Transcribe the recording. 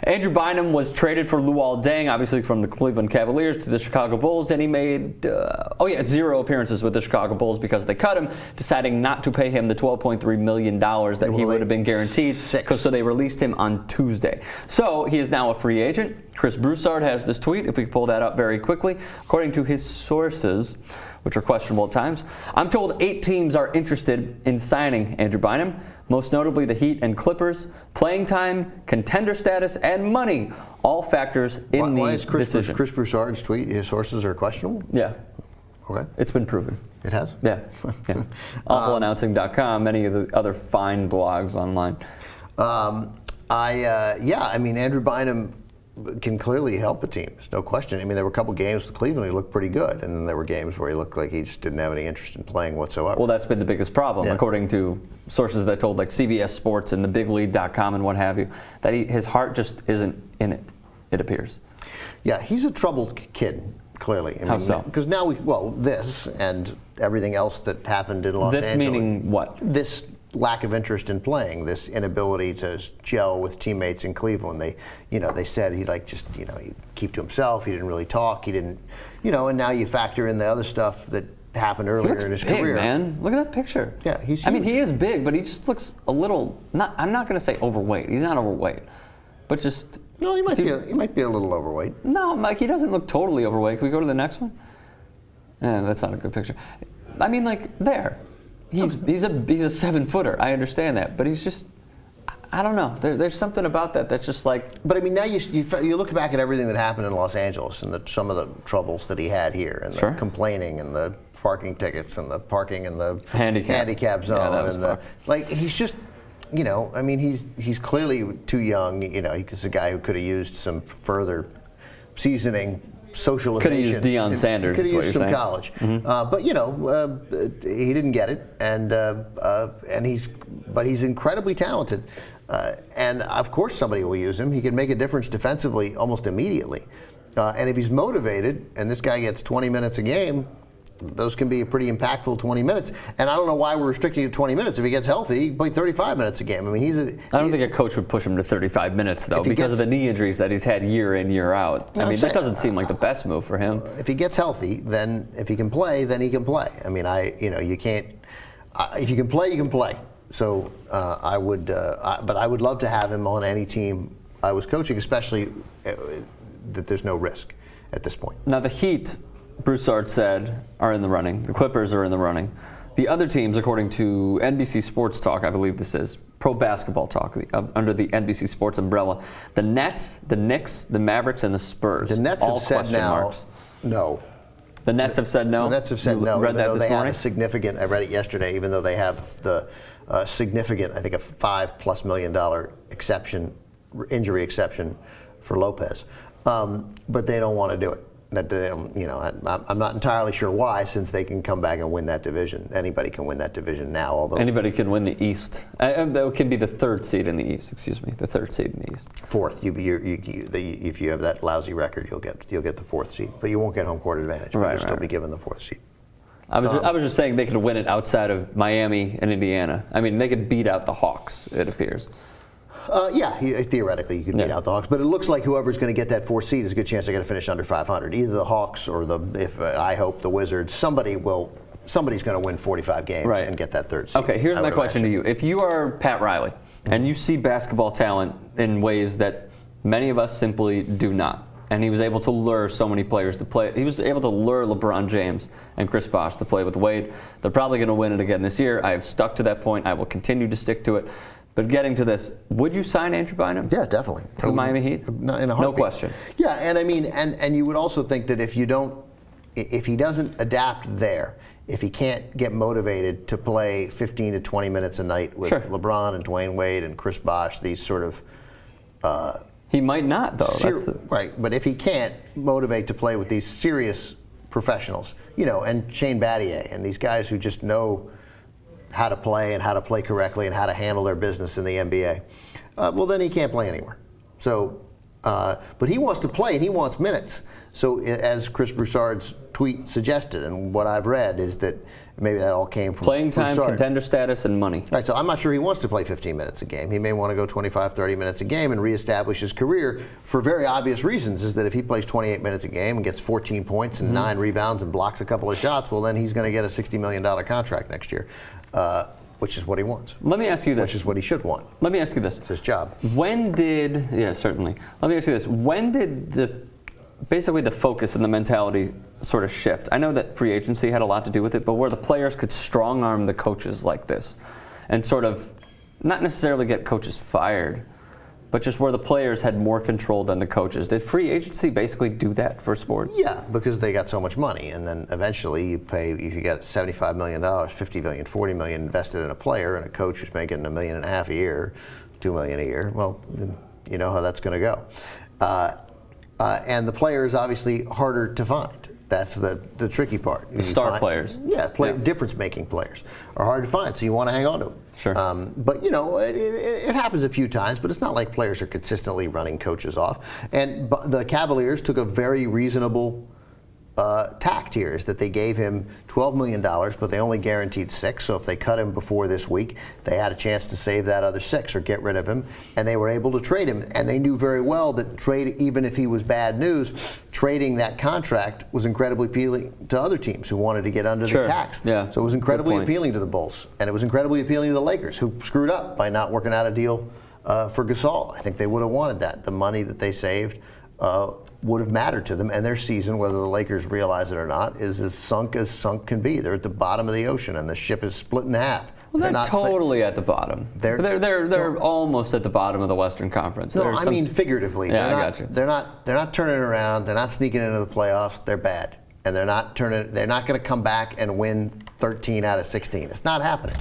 Andrew Bynum was traded for Luol Deng, obviously from the Cleveland Cavaliers to the Chicago Bulls, and he made 0 appearances with the Chicago Bulls because they cut him, deciding not to pay him the $12.3 million that he would have been guaranteed. So they released him on Tuesday. So he is now a free agent. Chris Broussard has this tweet, if we can pull that up very quickly. According to his sources, which are questionable at times, I'm told 8 teams are interested in signing Andrew Bynum, most notably the Heat and Clippers. Playing time, contender status, and money, all factors in the decision. Chris Broussard's tweet, his sources are questionable? Yeah. Okay. It's been proven. It has? Yeah. Yeah. AwfulAnnouncing.com, many of the other fine blogs online. I mean, Andrew Bynum can clearly help a team. There's no question. I mean, there were a couple games with Cleveland he looked pretty good, and then there were games where he looked like he just didn't have any interest in playing whatsoever. Well, that's been the biggest problem, according to sources that told like CBS Sports and thebiglead.com and what have you, that his heart just isn't in it, it appears. Yeah, he's a troubled kid, clearly. How so? Because now this and everything else that happened in Los Angeles. This meaning what? This lack of interest in playing, this inability to gel with teammates in Cleveland. They said he he'd keep to himself. He didn't really talk. He didn't, and now you factor in the other stuff that happened earlier in his career. Man, look at that picture. Yeah, he's huge. I mean, he is big, but he just looks a little. I'm not going to say overweight. He's not overweight, but just. No, he might be a little overweight. No, Mike, he doesn't look totally overweight. Can we go to the next one? That's not a good picture. I mean, like there. He's a 7-footer. I understand that, but he's just, I don't know. There's something about that that's just like. But I mean, now you look back at everything that happened in Los Angeles and some of the troubles that he had here, and the complaining and the parking tickets and the parking in the handicap zone, he's just, I mean, he's clearly too young. He's a guy who could have used some further seasoning. Socialization. Could have used Deion Sanders. Could have used some saying. college, but he didn't get it, and he's incredibly talented, and of course somebody will use him. He can make a difference defensively almost immediately, and if he's motivated, and this guy gets 20 minutes a game, those can be a pretty impactful 20 minutes. And I don't know why we're restricting it to 20 minutes. If he gets healthy, he can play 35 minutes a game. I mean, I don't think a coach would push him to 35 minutes, though, because of the knee injuries that he's had year in, year out. I mean, that doesn't seem like the best move for him. If he gets healthy, then if he can play, then he can play. I mean, you can't. If you can play, you can play. So I would, but I would love to have him on any team I was coaching, especially that there's no risk at this point. Now the Heat, Broussard said, are in the running. The Clippers are in the running. The other teams, according to NBC Sports Talk, I believe this is, Pro Basketball Talk, under the NBC Sports umbrella, the Nets, the Knicks, the Mavericks, and the Spurs. The Nets have said now, no. The Nets have said no? The Nets have said no. Read that this morning? I read it yesterday, even though they have the significant, I think a $5+ million injury exception for Lopez. But they don't want to do it. I'm not entirely sure why, since they can come back and win that division. Anybody can win that division now. Although anybody can win the East. That could be the third seed in the East. Excuse me, the third seed in the East. Fourth. If you have that lousy record, you'll get the fourth seed, but you won't get home court advantage. You'll still be given the fourth seed. I was just saying they could win it outside of Miami and Indiana. I mean, they could beat out the Hawks, it appears. Theoretically you could beat out the Hawks, but it looks like whoever's going to get that fourth seed is a good chance they're going to finish under 500. Either the Hawks or I hope the Wizards. Somebody's going to win 45 games and get that third seed. Okay, here's my question to you. If you are Pat Riley and you see basketball talent in ways that many of us simply do not, and he was able to lure so many players to play. He was able to lure LeBron James and Chris Bosh to play with Wade. They're probably going to win it again this year. I have stuck to that point. I will continue to stick to it. But getting to this, would you sign Andrew Bynum? Yeah, definitely. To the Miami Heat? No question. Yeah, and I mean, and you would also think that if he doesn't adapt there, if he can't get motivated to play 15 to 20 minutes a night with LeBron and Dwayne Wade and Chris Bosh, these sort of he might not, though. Right, but if he can't motivate to play with these serious professionals, and Shane Battier and these guys who just know how to play and how to play correctly and how to handle their business in the NBA, well, then he can't play anywhere. So But he wants to play and he wants minutes. So as Chris Broussard's tweet suggested, and what I've read is that maybe that all came from playing time, Broussard. contender status, and money. Right, so I'm not sure he wants to play 15 minutes a game. He may want to go 25, 30 minutes a game and reestablish his career for very obvious reasons, is that if he plays 28 minutes a game and gets 14 points and 9 rebounds and blocks a couple of shots, well, then he's going to get a $60 million contract next year, which is what he wants. Let me ask you this. Which is what he should want. Let me ask you this. It's his job. Yeah, certainly. Let me ask you this. When did basically the focus and the mentality sort of shift? I know that free agency had a lot to do with it, but where the players could strong arm the coaches like this and sort of not necessarily get coaches fired, but just where the players had more control than the coaches. Did free agency basically do that for sports? Yeah, because they got so much money, and then eventually you get $75 million, $50 million, $40 million invested in a player, and a coach who's making $1.5 million a year, $2 million a year. Well, you know how that's going to go. And the player is obviously harder to find. That's the tricky part. Star players. Yeah, difference-making players are hard to find, so you want to hang on to them. Sure. But, you know, it happens a few times, but it's not like players are consistently running coaches off. And the Cavaliers took a very reasonable tact here, is that they gave him $12 million, but they only guaranteed $6 million. So if they cut him before this week, they had a chance to save that other $6 million or get rid of him, and they were able to trade him. And they knew very well that even if he was bad news, trading that contract was incredibly appealing to other teams who wanted to get under the tax. Yeah. So it was incredibly appealing to the Bulls, and it was incredibly appealing to the Lakers, who screwed up by not working out a deal for Gasol. I think they would have wanted that. The money that they saved would have mattered to them, and their season, whether the Lakers realize it or not, is as sunk can be. They're at the bottom of the ocean, and the ship is split in half. Well, they're not totally at the bottom. They're almost at the bottom of the Western Conference. No, I mean figuratively. Yeah, I got you. They're not turning it around. They're not sneaking into the playoffs. They're bad, and they're not going to come back and win 13 out of 16. It's not happening.